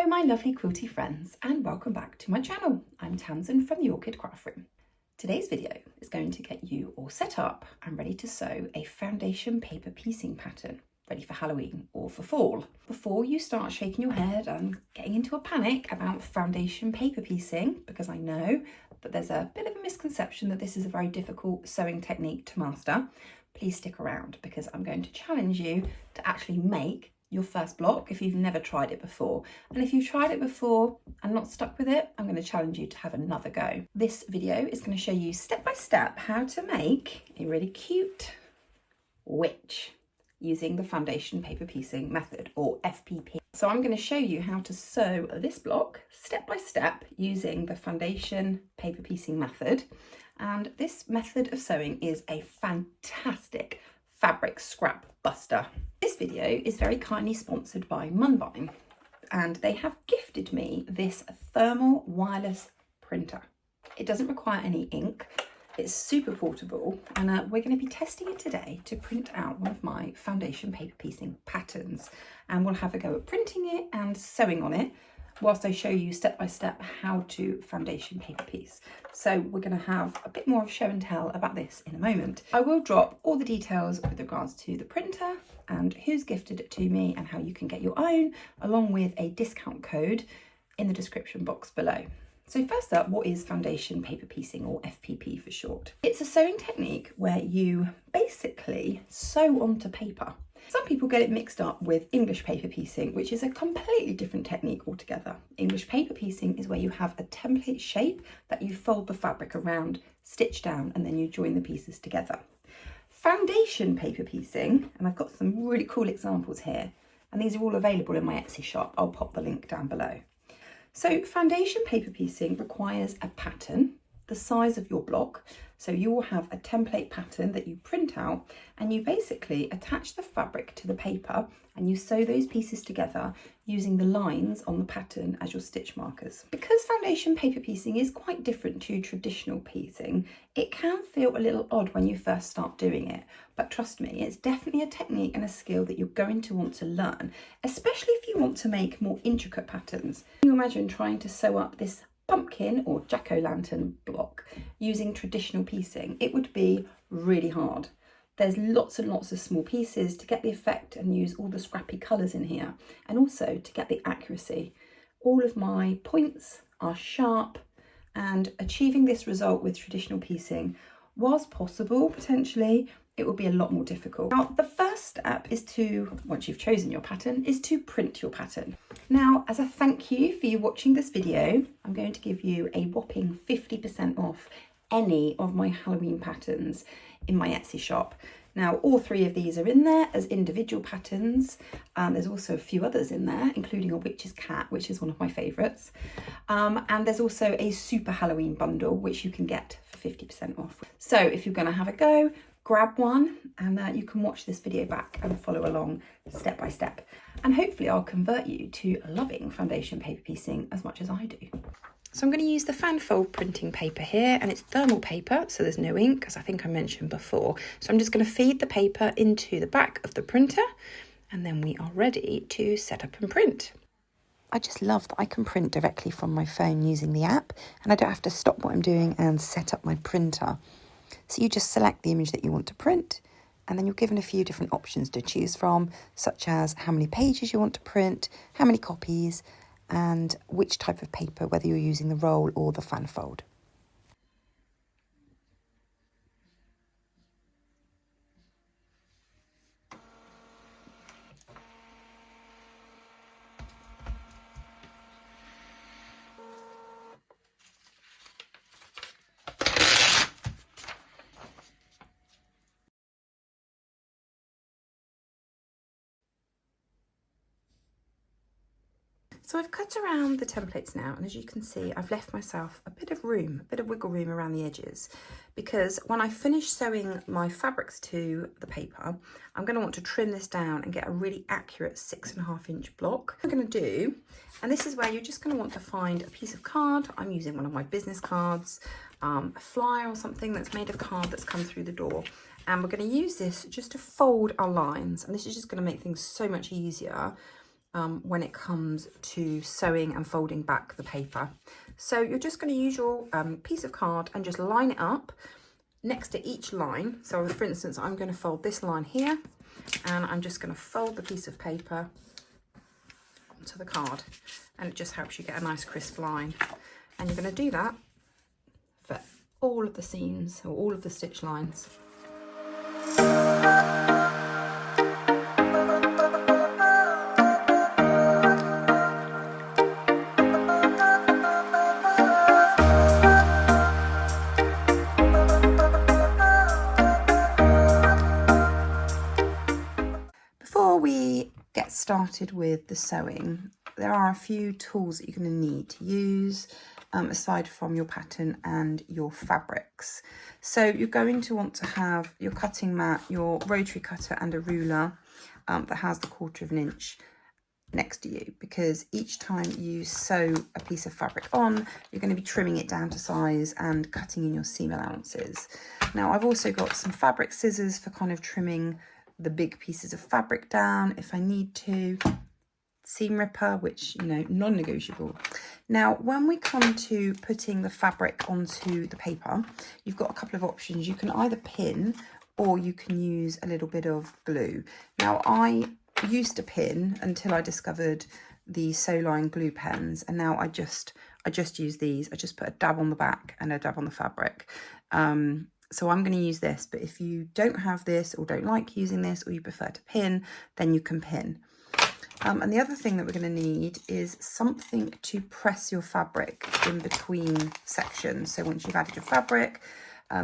Hello my lovely quilty friends and welcome back to my channel. I'm Tamsin from the Orchid Craft Room. Today's video is going to get you all set up and ready to sew a foundation paper piecing pattern ready for Halloween or for fall. Before you start shaking your head and getting into a panic about foundation paper piecing, because I know that there's a bit of a misconception that this is a very difficult sewing technique to master, please stick around because I'm going to challenge you to actually make your first block if you've never tried it before. And if you've tried it before and not stuck with it, I'm going to challenge you to have another go. This video is going to show you step by step how to make a really cute witch using the foundation paper piecing method, or FPP. So I'm going to show you how to sew this block step by step using the foundation paper piecing method. And this method of sewing is a fantastic fabric scrap buster. This video is very kindly sponsored by Munvine, and they have gifted me this thermal wireless printer. It doesn't require any ink, it's super portable, and we're going to be testing it today to print out one of my foundation paper piecing patterns, and we'll have a go at printing it and sewing on it whilst I show you step by step how to foundation paper piece. So we're going to have a bit more of show and tell about this in a moment. I will drop all the details with regards to the printer and who's gifted it to me and how you can get your own, along with a discount code in the description box below. So first up, what is foundation paper piecing, or FPP for short? It's a sewing technique where you basically sew onto paper. Some people get it mixed up with English paper piecing, which is a completely different technique altogether. English paper piecing is where you have a template shape that you fold the fabric around, stitch down, and then you join the pieces together. Foundation paper piecing, and I've got some really cool examples here, and these are all available in my Etsy shop. I'll pop the link down below. So foundation paper piecing requires a pattern the size of your block. So you will have a template pattern that you print out, and you basically attach the fabric to the paper and you sew those pieces together using the lines on the pattern as your stitch markers. Because foundation paper piecing is quite different to traditional piecing, it can feel a little odd when you first start doing it, but trust me, it's definitely a technique and a skill that you're going to want to learn, especially if you want to make more intricate patterns. Can you imagine trying to sew up this pumpkin or jack-o'-lantern block using traditional piecing? It would be really hard. There's lots and lots of small pieces to get the effect and use all the scrappy colours in here, and also to get the accuracy. All of my points are sharp, and achieving this result with traditional piecing, whilst possible potentially, it will be a lot more difficult. Now, the first step is to, once you've chosen your pattern, is to print your pattern. Now, as a thank you for you watching this video, I'm going to give you a whopping 50% off any of my Halloween patterns in my Etsy shop. Now, all three of these are in there as individual patterns. There's also a few others in there, including a witch's cat, which is one of my favourites. And there's also a super Halloween bundle, which you can get for 50% off. So if you're going to have a go, grab one, and you can watch this video back and follow along step by step. And hopefully I'll convert you to loving foundation paper piecing as much as I do. So I'm going to use the fan fold printing paper here, and it's thermal paper, so there's no ink, as I think I mentioned before. So I'm just going to feed the paper into the back of the printer, and then we are ready to set up and print. I just love that I can print directly from my phone using the app, and I don't have to stop what I'm doing and set up my printer. So you just select the image that you want to print, and then you're given a few different options to choose from, such as how many pages you want to print, how many copies, and which type of paper, whether you're using the roll or the fan fold. So I've cut around the templates now, and as you can see, I've left myself a bit of room, a bit of wiggle room around the edges, because when I finish sewing my fabrics to the paper, I'm going to want to trim this down and get a really accurate 6.5 inch block. What I'm going to do, and this is where you're just going to want to find a piece of card. I'm using one of my business cards, a flyer or something that's made of card that's come through the door. And we're going to use this just to fold our lines, and this is just going to make things so much easier when it comes to sewing and folding back the paper. So you're just going to use your piece of card and just line it up next to each line. So for instance, I'm going to fold this line here, and I'm just going to fold the piece of paper onto the card, and it just helps you get a nice crisp line. And you're going to do that for all of the seams or all of the stitch lines. Before we get started with the sewing, there are a few tools that you're going to need to use aside from your pattern and your fabrics. So you're going to want to have your cutting mat, your rotary cutter and a ruler that has the 1/4 inch next to you, because each time you sew a piece of fabric on, you're going to be trimming it down to size and cutting in your seam allowances. Now I've also got some fabric scissors for kind of trimming the big pieces of fabric down if I need to. Seam ripper, which, you know, non-negotiable. Now when we come to putting the fabric onto the paper, you've got a couple of options. You can either pin or you can use a little bit of glue. Now I used to pin until I discovered the Sew Line glue pens, and now I just use these. I just put a dab on the back and a dab on the fabric. So I'm going to use this, but if you don't have this or don't like using this, or you prefer to pin, then you can pin. And the other thing that we're going to need is something to press your fabric in between sections. So once you've added your fabric,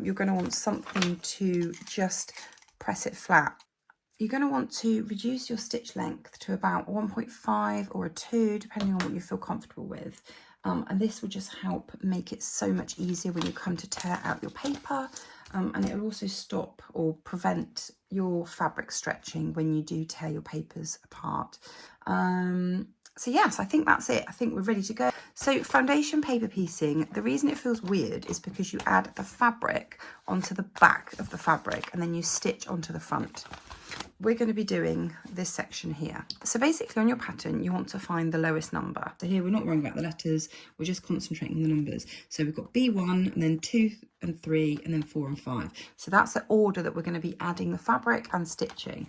you're going to want something to just press it flat. You're going to want to reduce your stitch length to about 1.5 or a 2, depending on what you feel comfortable with. And this will just help make it so much easier when you come to tear out your paper. And it will also stop or prevent your fabric stretching when you do tear your papers apart. So yes, I think that's it. I think we're ready to go. So foundation paper piecing, the reason it feels weird is because you add the fabric onto the back of the fabric and then you stitch onto the front. We're going to be doing this section here. So basically on your pattern, you want to find the lowest number. So here we're not worrying about the letters, we're just concentrating on the numbers. So we've got B1 and then 2 and 3 and then 4 and 5. So that's the order that we're going to be adding the fabric and stitching.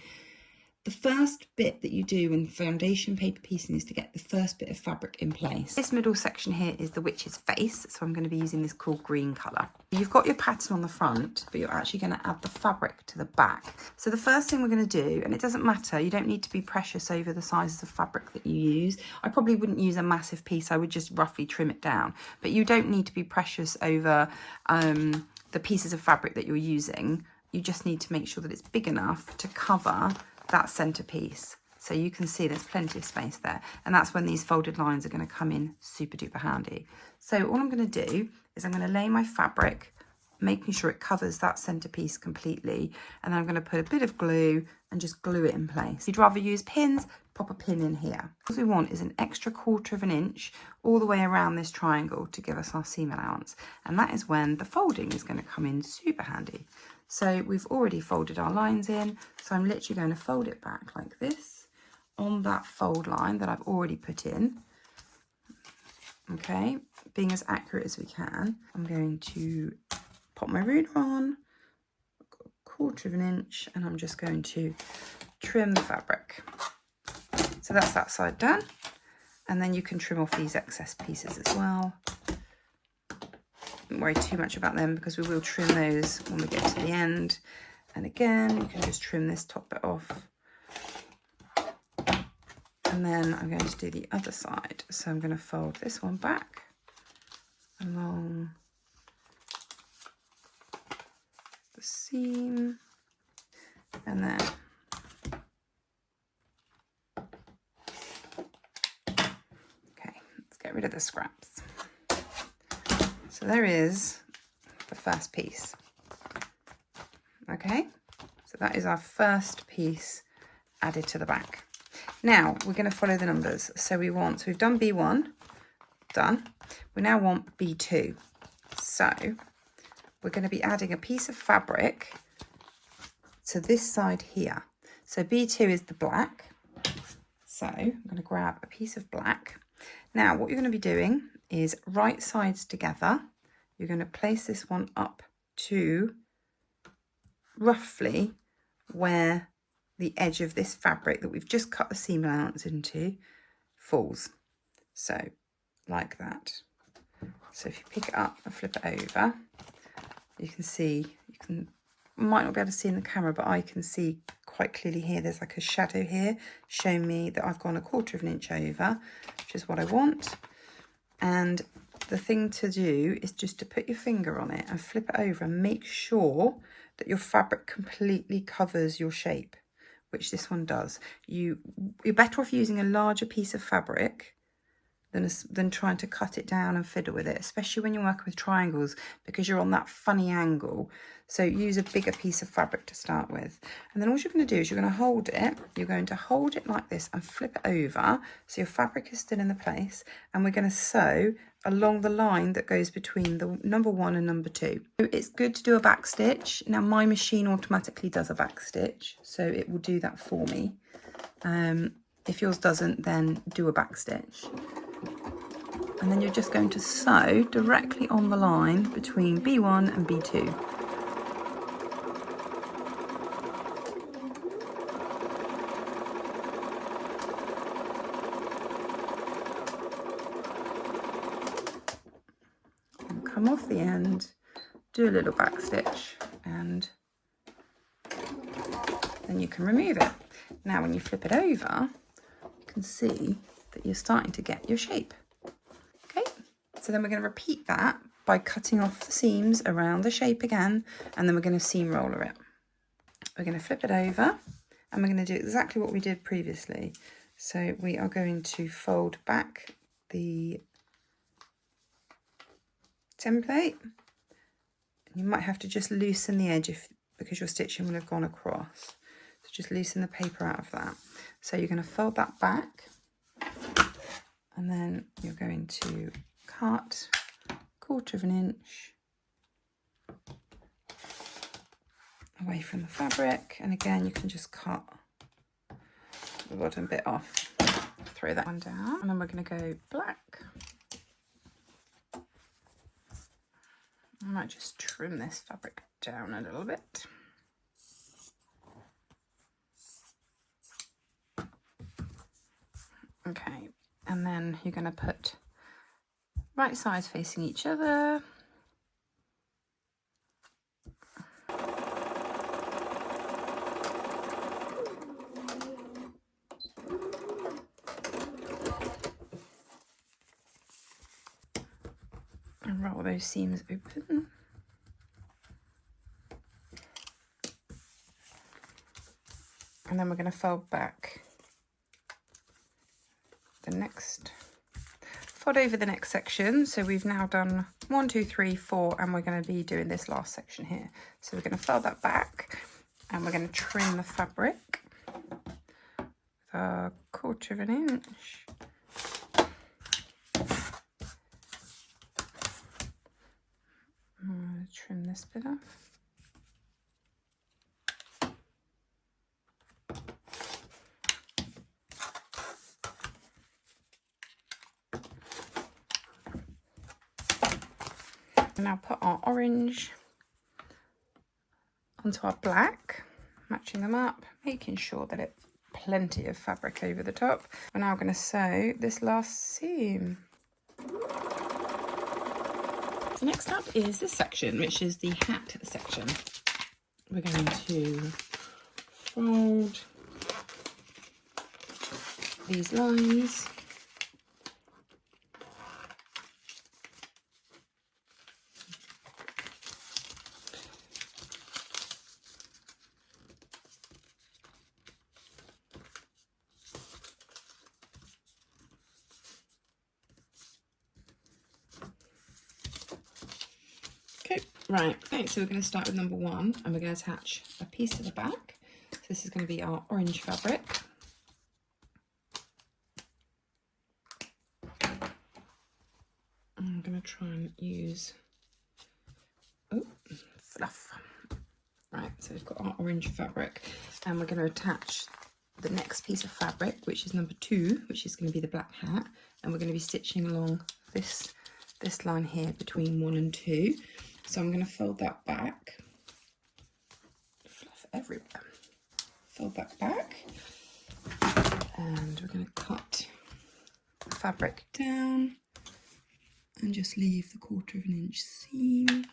The first bit that you do in foundation paper piecing is to get the first bit of fabric in place. This middle section here is the witch's face, so I'm going to be using this cool green colour. You've got your pattern on the front, but you're actually going to add the fabric to the back. So the first thing we're going to do, and it doesn't matter, you don't need to be precious over the sizes of fabric that you use. I probably wouldn't use a massive piece, I would just roughly trim it down. But you don't need to be precious over the pieces of fabric that you're using. You just need to make sure that it's big enough to cover that centerpiece. So you can see there's plenty of space there, and that's when these folded lines are going to come in super duper handy. So all I'm going to do is I'm going to lay my fabric, making sure it covers that centerpiece completely, and then I'm going to put a bit of glue and just glue it in place. If you'd rather use pins, pop a pin in here. What we want is an extra 1/4 inch all the way around this triangle to give us our seam allowance, and that is when the folding is going to come in super handy. So we've already folded our lines in, so I'm literally going to fold it back like this on that fold line that I've already put in. Okay, being as accurate as we can, I'm going to pop my ruler on, 1/4 inch, and I'm just going to trim the fabric. So that's that side done, and then you can trim off these excess pieces as well. Don't worry too much about them because we will trim those when we get to the end. And again, you can just trim this top bit off. And then I'm going to do the other side. So I'm going to fold this one back along the seam, and then okay, let's get rid of the scraps. So there is the first piece. Okay, so that is our first piece added to the back. Now we're going to follow the numbers. So we've done B1, done. We now want B2. So we're going to be adding a piece of fabric to this side here. So B2 is the black. So I'm going to grab a piece of black. Now what you're going to be doing is right sides together. You're going to place this one up to roughly where the edge of this fabric that we've just cut the seam allowance into falls. So like that. So if you pick it up and flip it over, you can see, might not be able to see in the camera, but I can see quite clearly here, there's like a shadow here showing me that I've gone 1/4 inch over, which is what I want. And the thing to do is just to put your finger on it and flip it over and make sure that your fabric completely covers your shape, which this one does. You're better off using a larger piece of fabric than trying to cut it down and fiddle with it, especially when you're working with triangles, because you're on that funny angle. So use a bigger piece of fabric to start with. And then all you're going to do is you're going to hold it. You're going to hold it like this and flip it over so your fabric is still in the place. And we're going to sew along the line that goes between the number 1 and number 2. So it's good to do a back stitch. Now my machine automatically does a back stitch, so it will do that for me. If yours doesn't, then do a back stitch. And then you're just going to sew directly on the line between B1 and B2. And come off the end, do a little back stitch, and then you can remove it. Now when you flip it over, you can see that you're starting to get your shape. So then we're going to repeat that by cutting off the seams around the shape again, and then we're going to seam roller it. We're going to flip it over, and we're going to do exactly what we did previously. So we are going to fold back the template. You might have to just loosen the edge because your stitching will have gone across. So just loosen the paper out of that. So you're going to fold that back, and then you're going to cut 1/4 inch away from the fabric, and again you can just cut the bottom bit off, throw that one down, and then we're going to go black. I might just trim this fabric down a little bit. Okay, and then you're going to put right sides facing each other. And roll those seams open. And then we're going to fold back fold over the next section. So we've now done 1, 2, 3, 4, and we're going to be doing this last section here. So we're going to fold that back, and we're going to trim the fabric with 1/4 inch. I'm going to trim this bit off. And now put our orange onto our black, matching them up, making sure that it's plenty of fabric over the top. We're now going to sew this last seam. So next up is this section, which is the hat section. We're going to fold these lines. Okay, right, okay, so we're going to start with number 1, and we're going to attach a piece to the back. So this is going to be our orange fabric. I'm going to try and use fluff. Right, so we've got our orange fabric, and we're going to attach the next piece of fabric, which is number 2, which is going to be the black hat, and we're going to be stitching along this line here between 1 and 2. So I'm going to fold that back, fluff everywhere, fold that back, and we're going to cut the fabric down and just leave the 1/4 inch seam.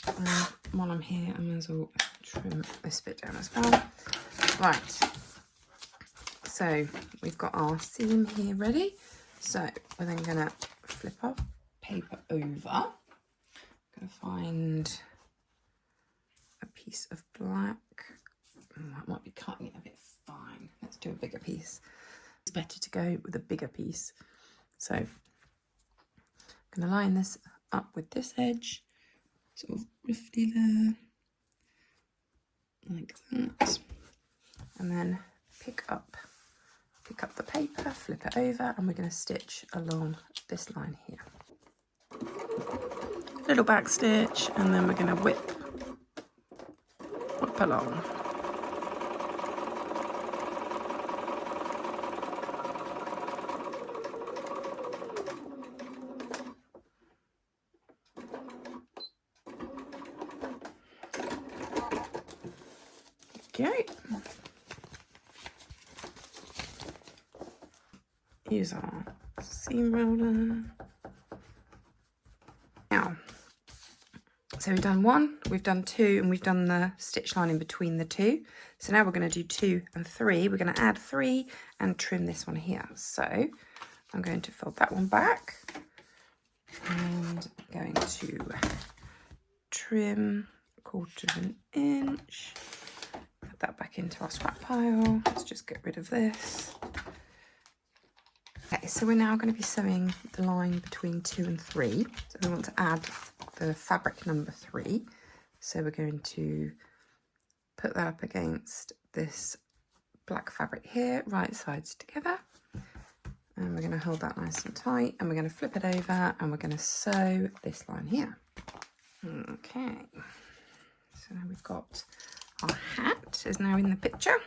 And while I'm here, I might as well trim this bit down as well. Right, so we've got our seam here ready. So we're then going to flip our paper over. I'm going to find a piece of black. I might be cutting it a bit fine. Let's do a bigger piece. It's better to go with a bigger piece. So I'm going to line this up with this edge, sort of roughly there, like that, and then pick up the paper, flip it over, and we're going to stitch along this line here. Little back stitch, and then we're going to whip along. Okay. Use our seam roller. Now, so we've done 1, we've done 2, and we've done the stitch line in between the 2. So now we're going to do 2 and 3. We're going to add 3 and trim this one here. So I'm going to fold that one back and I'm going to trim 1/4 inch. Put that back into our scrap pile. Let's just get rid of this. Okay, so we're now going to be sewing the line between 2 and 3. So we want to add the fabric number 3. So we're going to put that up against this black fabric here, right sides together. And we're going to hold that nice and tight, and we're going to flip it over, and we're going to sew this line here. Okay, so now we've got our hat is now in the picture.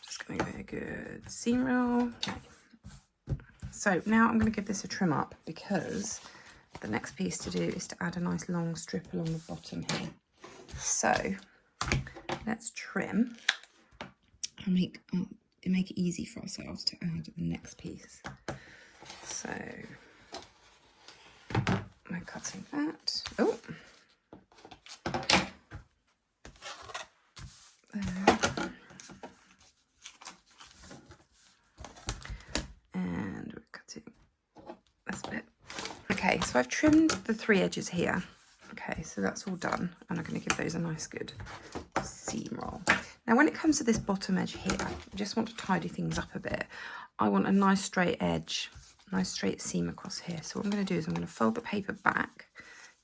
Just going to give it a good seam roll. Okay. So now I'm going to give this a trim up, because the next piece to do is to add a nice long strip along the bottom here. So let's trim and make it easy for ourselves to add the next piece. So we're cutting that. Oh, there. And we're cutting this bit. Okay, so I've trimmed the 3 edges here. Okay, so that's all done, and I'm going to give those a nice good seam roll. Now, when it comes to this bottom edge here, I just want to tidy things up a bit. I want a nice straight edge, nice straight seam across here. So what I'm going to do is I'm going to fold the paper back.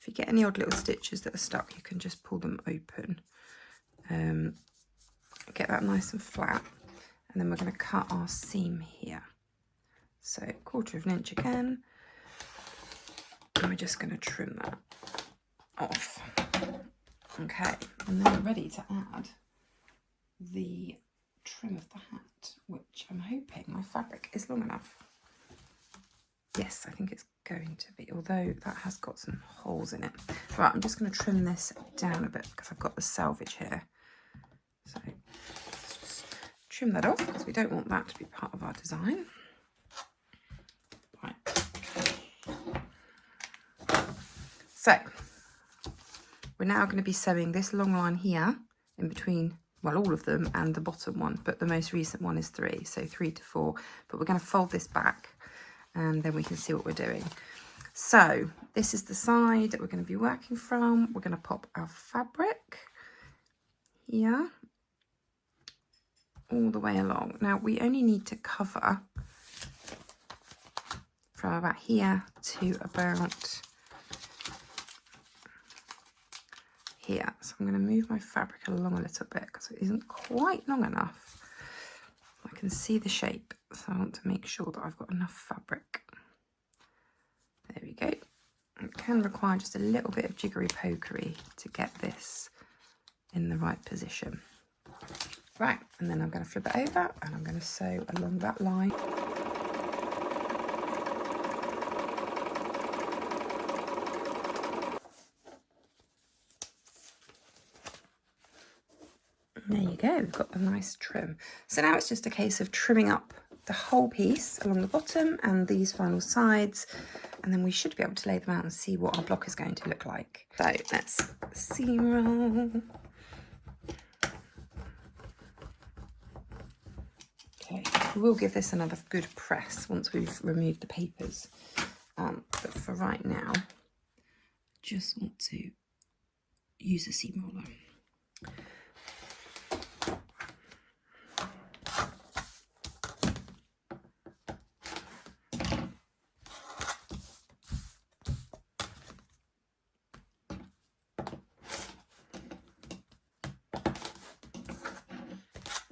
If you get any odd little stitches that are stuck, you can just pull them open. Get that nice and flat, and then we're going to cut our seam here. So 1/4 inch again, and we're just going to trim that off. Okay, and then we're ready to add the trim of the hat, which I'm hoping my fabric is long enough. Yes, I think it's going to be, although that has got some holes in it. Right, I'm just going to trim this down a bit because I've got the selvage here. So let's just trim that off, because we don't want that to be part of our design. Right. So we're now going to be sewing this long line here in between, well, all of them and the bottom one, but the most recent one is 3, so 3 to 4. But we're going to fold this back, and then we can see what we're doing. So this is the side that we're going to be working from. We're going to pop our fabric here all the way along. Now we only need to cover from about here to about here. So I'm going to move my fabric along a little bit because it isn't quite long enough. I can see the shape, so I want to make sure that I've got enough fabric. There we go. It can require just a little bit of jiggery pokery to get this in the right position. Right, and then I'm going to flip it over and I'm going to sew along that line. And there you go, we've got a nice trim. So now it's just a case of trimming up the whole piece along the bottom and these final sides, and then we should be able to lay them out and see what our block is going to look like. So let's seam roll. Okay, we'll give this another good press once we've removed the papers. But for right now, just want to use a seam roller.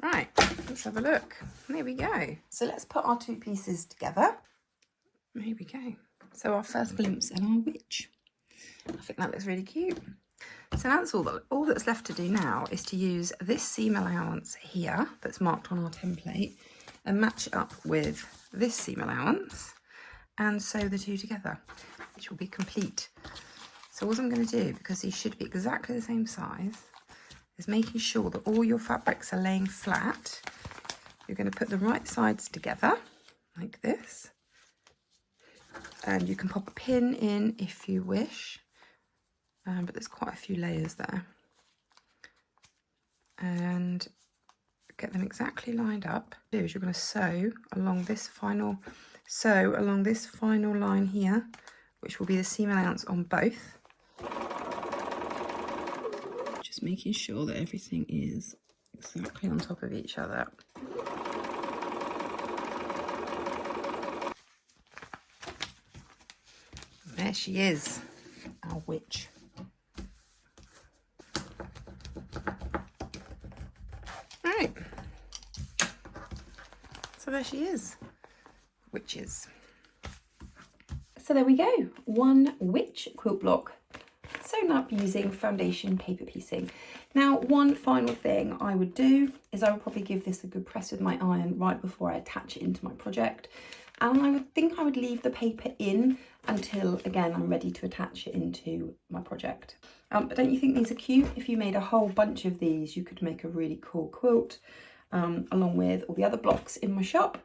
Right, let's have a look. There we go. So let's put our two pieces together. There we go. So our first glimpse at our witch. I think that looks really cute. So now that's all that's left to do now is to use this seam allowance here that's marked on our template and match it up with this seam allowance and sew the two together, which will be complete. So what I'm going to do, because these should be exactly the same size, is making sure that all your fabrics are laying flat. You're going to put the right sides together like this, and you can pop a pin in if you wish, but there's quite a few layers there, and get them exactly lined up. What you do is you're going to sew along this final line here, which will be the seam allowance on both. Just making sure that everything is exactly on top of each other. There she is, our witch. Right, so there she is, witches. So there we go, one witch quilt block sewn up using foundation paper piecing. Now, one final thing I would do is I would probably give this a good press with my iron right before I attach it into my project. And I would leave the paper in until, again, I'm ready to attach it into my project. But don't you think these are cute? If you made a whole bunch of these, you could make a really cool quilt, along with all the other blocks in my shop.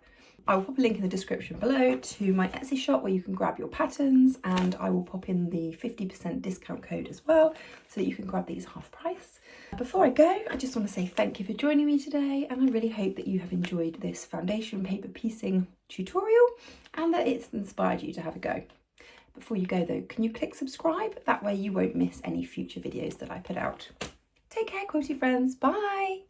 I will pop a link in the description below to my Etsy shop where you can grab your patterns, and I will pop in the 50% discount code as well so that you can grab these half price. Before I go, I just want to say thank you for joining me today, and I really hope that you have enjoyed this foundation paper piecing tutorial and that it's inspired you to have a go. Before you go though, can you click subscribe? That way you won't miss any future videos that I put out. Take care, quilty friends. Bye!